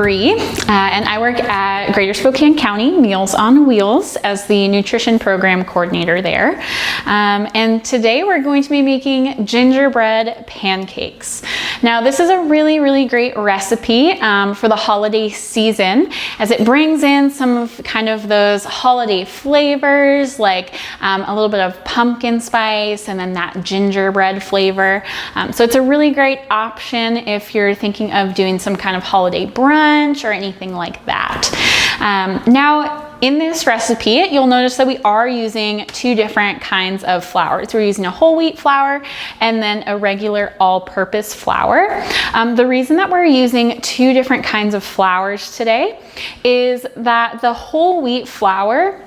Bree, and I work at Greater Spokane County Meals on Wheels as the nutrition program coordinator there. And today we're going to be making gingerbread pancakes. Now this is a really, really great recipe for the holiday season, as it brings in some of kind of those holiday flavors, like a little bit of pumpkin spice and then that gingerbread flavor. So it's a really great option if you're thinking of doing some kind of holiday brunch or anything like that. Now, in this recipe, you'll notice that we are using two different kinds of flours. We're using a whole wheat flour and then a regular all-purpose flour. The reason that we're using two different kinds of flours today is that the whole wheat flour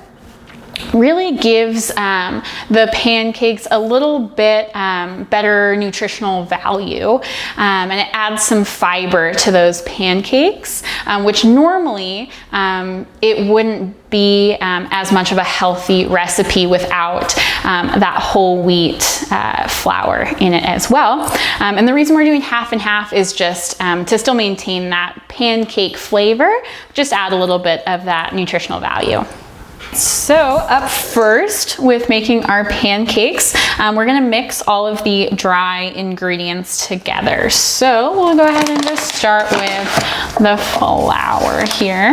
really gives the pancakes a little bit better nutritional value, and it adds some fiber to those pancakes, which normally it wouldn't be as much of a healthy recipe without that whole wheat flour in it as well. And the reason we're doing half and half is just to still maintain that pancake flavor, just add a little bit of that nutritional value. So up first with making our pancakes, we're gonna mix all of the dry ingredients together. So we'll go ahead and just start with the flour here.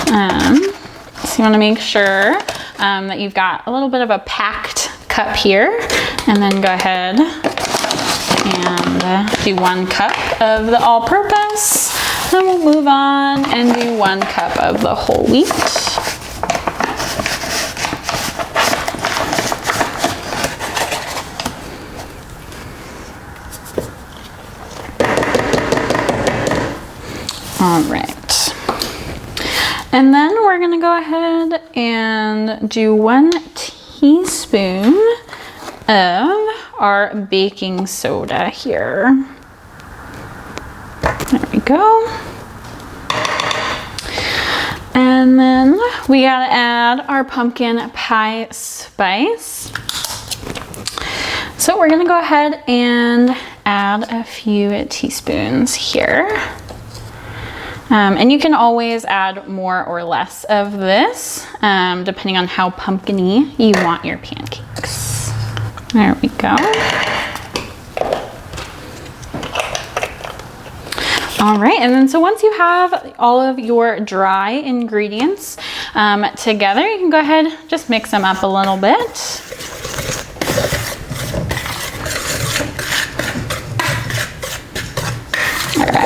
So you wanna make sure that you've got a little bit of a packed cup here, and then go ahead and do 1 cup of the all-purpose. Then we'll move on and do 1 cup of the whole wheat. All right, and then we're gonna go ahead and do 1 teaspoon of our baking soda here. There we go. And then we gotta add our pumpkin pie spice. So we're gonna go ahead and add a few teaspoons here. And you can always add more or less of this, depending on how pumpkin-y you want your pancakes. There we go. All right, and then so once you have all of your dry ingredients together, you can go ahead, just mix them up a little bit.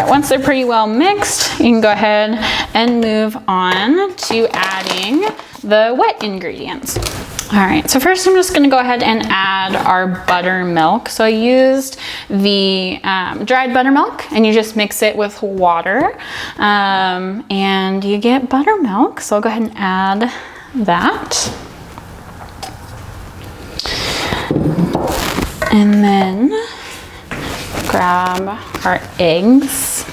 Once they're pretty well mixed, you can go ahead and move on to adding the wet ingredients. All right, so first I'm just gonna go ahead and add our buttermilk. So I used the dried buttermilk, and you just mix it with water, and you get buttermilk. So I'll go ahead and add that. And then grab our eggs.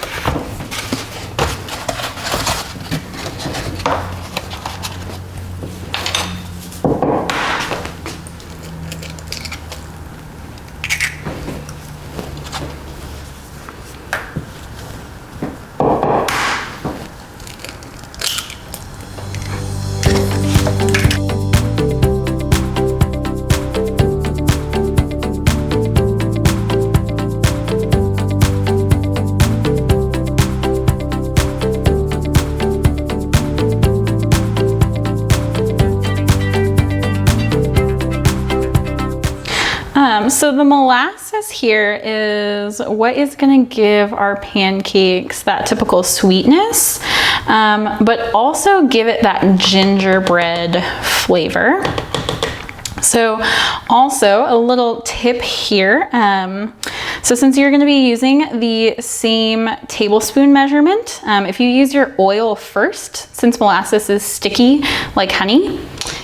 So the molasses here is what is going to give our pancakes that typical sweetness, but also give it that gingerbread flavor. So also a little tip here, so since you're going to be using the same tablespoon measurement, if you use your oil first, since molasses is sticky like honey,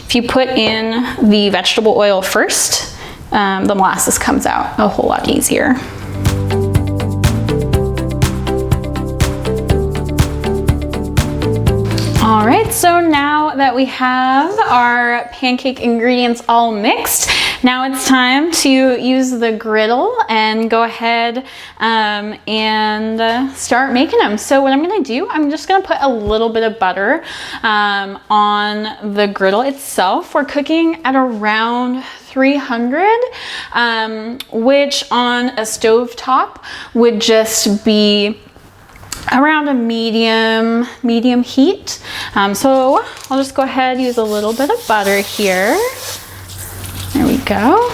if you put in the vegetable oil first, the molasses comes out a whole lot easier. All right, so now that we have our pancake ingredients all mixed, Now it's time to use the griddle and go ahead and start making them. So what I'm gonna do, I'm just gonna put a little bit of butter on the griddle itself. We're cooking at around 300, which on a stove top would just be around a medium heat. So I'll just go ahead and use a little bit of butter here. There we go.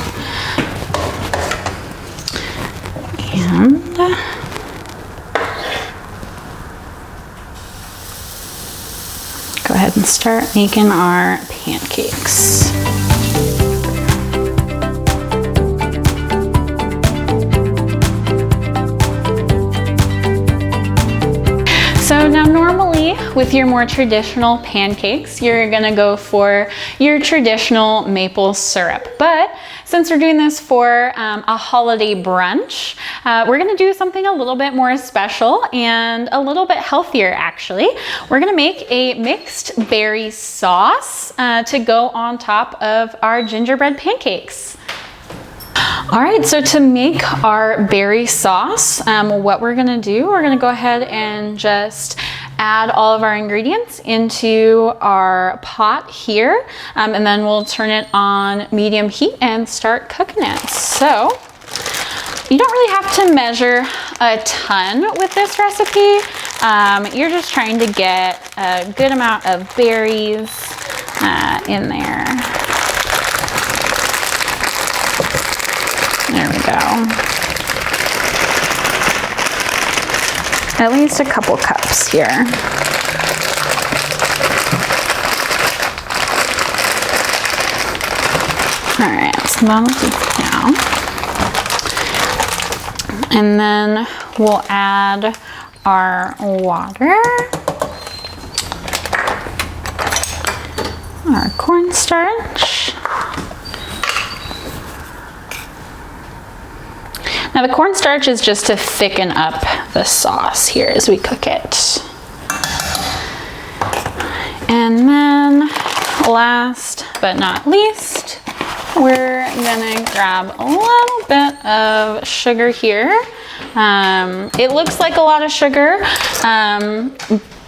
And go ahead and start making our pancakes. So now normally with your more traditional pancakes, you're gonna go for your traditional maple syrup. But since we're doing this for a holiday brunch, we're gonna do something a little bit more special and a little bit healthier actually. We're gonna make a mixed berry sauce to go on top of our gingerbread pancakes. All right, so to make our berry sauce, what we're gonna do, we're gonna go ahead and just add all of our ingredients into our pot here, and then we'll turn it on medium heat and start cooking it. So you don't really have to measure a ton with this recipe. You're just trying to get a good amount of berries in there. There we go. At least a couple cups here. All right, so that'll do now. And then we'll add our water, our cornstarch. Now the cornstarch is just to thicken up the sauce here as we cook it. And then last but not least, we're gonna grab a little bit of sugar here. It looks like a lot of sugar,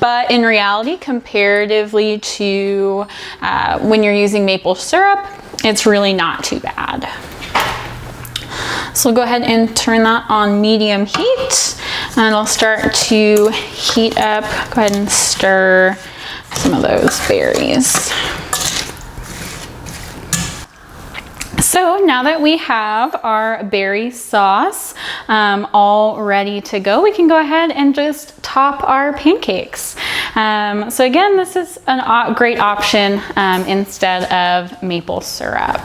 but in reality, comparatively to when you're using maple syrup, it's really not too bad. So we'll go ahead and turn that on medium heat, and it'll start to heat up. Go ahead and stir some of those berries. So now that we have our berry sauce all ready to go, we can go ahead and just top our pancakes. So again, this is a great option instead of maple syrup.